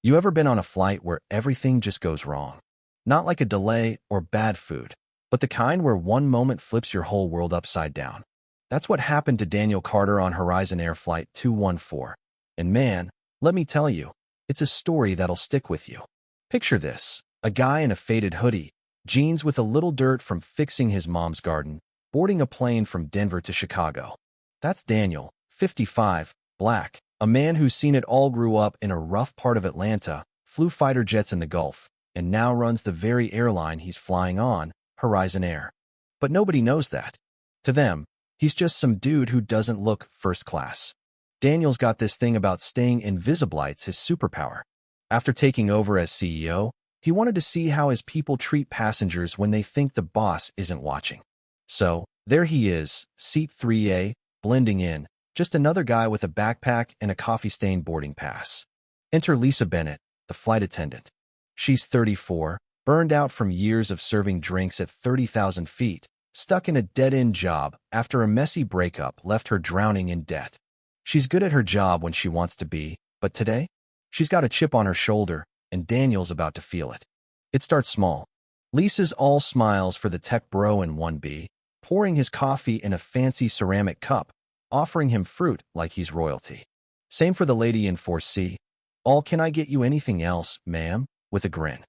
You ever been on a flight where everything just goes wrong? Not like a delay or bad food, but the kind where one moment flips your whole world upside down. That's what happened to Daniel Carter on Horizon Air Flight 214. And man, let me tell you, it's a story that'll stick with you. Picture this, a guy in a faded hoodie, jeans with a little dirt from fixing his mom's garden, boarding a plane from Denver to Chicago. That's Daniel, 55, black, a man who's seen it all, grew up in a rough part of Atlanta, flew fighter jets in the Gulf, and now runs the very airline he's flying on, Horizon Air. But nobody knows that. To them, he's just some dude who doesn't look first class. Daniel's got this thing about staying invisible. It's his superpower. After taking over as CEO, he wanted to see how his people treat passengers when they think the boss isn't watching. So, there he is, seat 3A, blending in, just another guy with a backpack and a coffee-stained boarding pass. Enter Lisa Bennett, the flight attendant. She's 34, burned out from years of serving drinks at 30,000 feet, stuck in a dead-end job after a messy breakup left her drowning in debt. She's good at her job when she wants to be, but today, she's got a chip on her shoulder, and Daniel's about to feel it. It starts small. Lisa's all smiles for the tech bro in 1B, pouring his coffee in a fancy ceramic cup, offering him fruit like he's royalty. Same for the lady in 4C. All, can I get you anything else, ma'am? With a grin.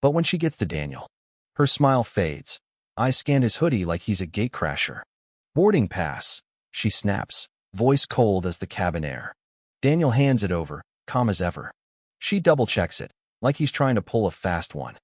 But when she gets to Daniel, her smile fades. Eyes scan his hoodie like he's a gatecrasher. Boarding pass, she snaps, voice cold as the cabin air. Daniel hands it over, calm as ever. She double-checks it, like he's trying to pull a fast one.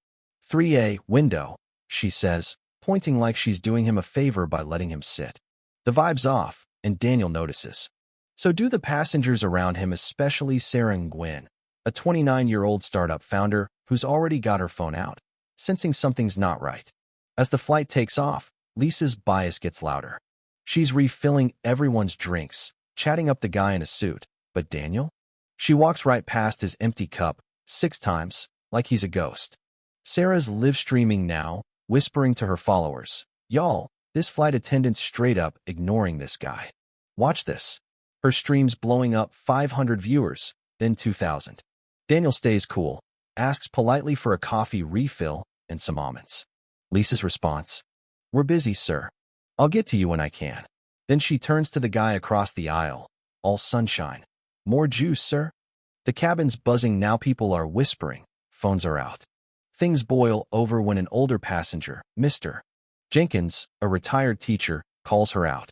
3A, window, she says, pointing like she's doing him a favor by letting him sit. The vibe's off, and Daniel notices. So do the passengers around him, especially Sarah and Gwen, a 29-year-old startup founder who's already got her phone out, sensing something's not right. As the flight takes off, Lisa's bias gets louder. She's refilling everyone's drinks, chatting up the guy in a suit. But Daniel? She walks right past his empty cup, 6 times, like he's a ghost. Sarah's live streaming now, whispering to her followers, "Y'all, this flight attendant's straight up ignoring this guy. Watch this." Her stream's blowing up 500 viewers, then 2,000. Daniel stays cool, asks politely for a coffee refill and some almonds. Lisa's response, "We're busy, sir. I'll get to you when I can." Then she turns to the guy across the aisle, all sunshine. "More juice, sir?" The cabin's buzzing now, people are whispering, phones are out. Things boil over when an older passenger, Mr. Jenkins, a retired teacher, calls her out.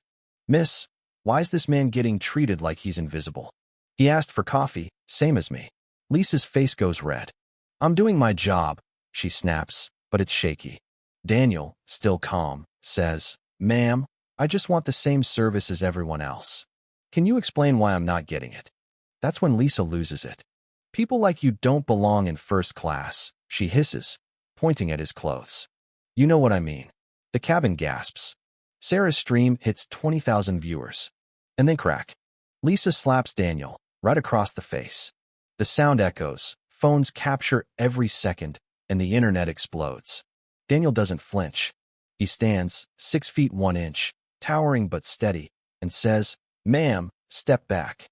"Miss, why's this man getting treated like he's invisible? He asked for coffee, same as me." Lisa's face goes red. "I'm doing my job," she snaps, but it's shaky. Daniel, still calm, says, "Ma'am, I just want the same service as everyone else. Can you explain why I'm not getting it?" That's when Lisa loses it. "People like you don't belong in first class," she hisses, pointing at his clothes. "You know what I mean." The cabin gasps. Sarah's stream hits 20,000 viewers. And then crack. Lisa slaps Daniel, right across the face. The sound echoes, phones capture every second, and the internet explodes. Daniel doesn't flinch. He stands, 6 feet 1 inch, towering but steady, and says, "Ma'am, step back."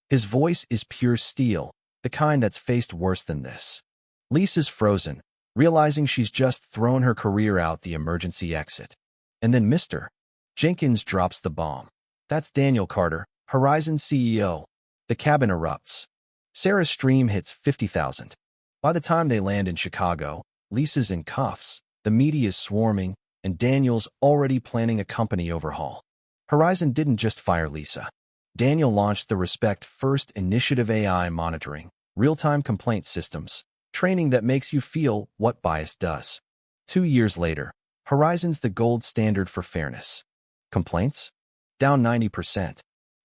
His voice is pure steel, the kind that's faced worse than this. Lisa's frozen, realizing she's just thrown her career out the emergency exit. And then Mr. Jenkins drops the bomb. That's Daniel Carter, Horizon CEO. The cabin erupts. Sarah's stream hits 50,000. By the time they land in Chicago, Lisa's in cuffs, the media is swarming, and Daniel's already planning a company overhaul. Horizon didn't just fire Lisa. Daniel launched the Respect First Initiative, AI monitoring, real-time complaint systems, training that makes you feel what bias does. 2 years later, Horizon's the gold standard for fairness. Complaints? Down 90%.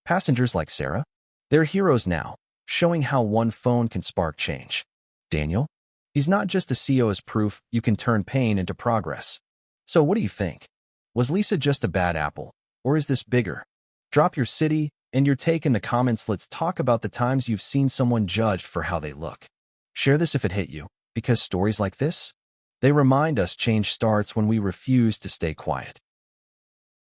Passengers like Sarah? They're heroes now, showing how one phone can spark change. Daniel? He's not just a CEO as proof you can turn pain into progress. So what do you think? Was Lisa just a bad apple? Or is this bigger? Drop your city and your take in the comments. Let's talk about the times you've seen someone judged for how they look. Share this if it hit you, because stories like this, they remind us change starts when we refuse to stay quiet.